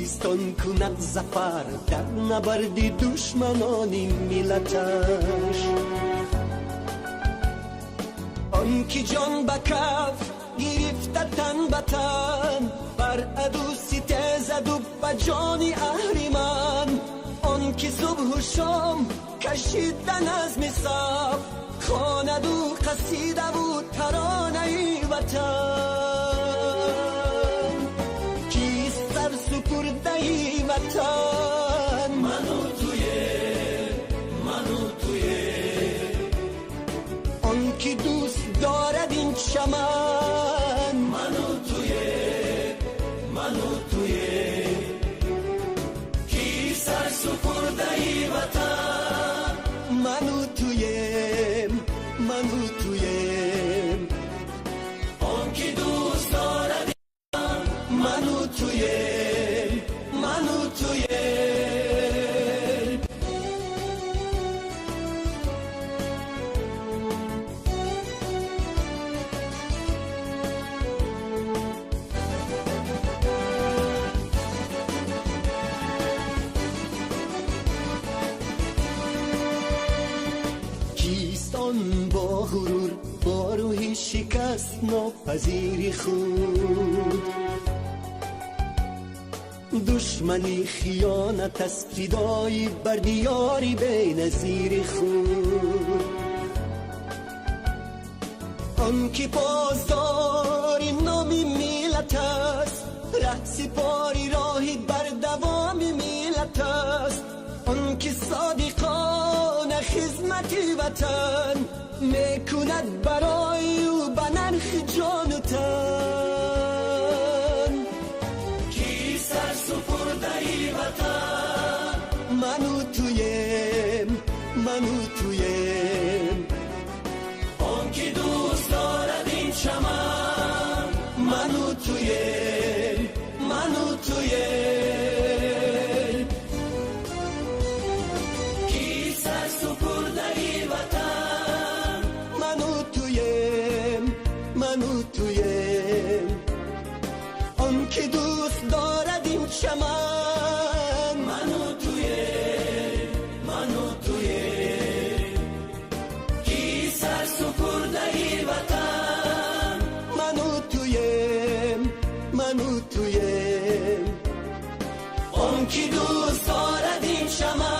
کیستان کند زفر در نبرد دشمنان ملتش. آن که جان به کف گرفته تن به تن بر عدو سیته زد و به جان اهریمن. آن که صبح و شام کشیدن از مصاف خواند و قصیده و ترانه وطن. کیست سر سپرده وطن؟ منو توی آن که دوست دارد این چمن. منو توی کی سر سپرده وطن. منو تویم آن که دوست دارد منو تویم. کیستان با غرور با روحی شکست ناپذیر خود دشمنی خیانت از فدای بر دیاری بی نظیر خود. آن که پاسدار نامی ملت است ره سپاری راهی بر دوام ملت است. آن که صادقان خدمت وطن میکند برای او به نرخ جان و تن. کی سر سپرده وطن؟ منو تویم آن که دوست دارد این چمن. منو تویم کی سر سپرده وطن. منو تویم آن که دوست دارد این چمن. منو تویم کی سر سپرده وطن. منو تویم آن که دوست دارد این چمن.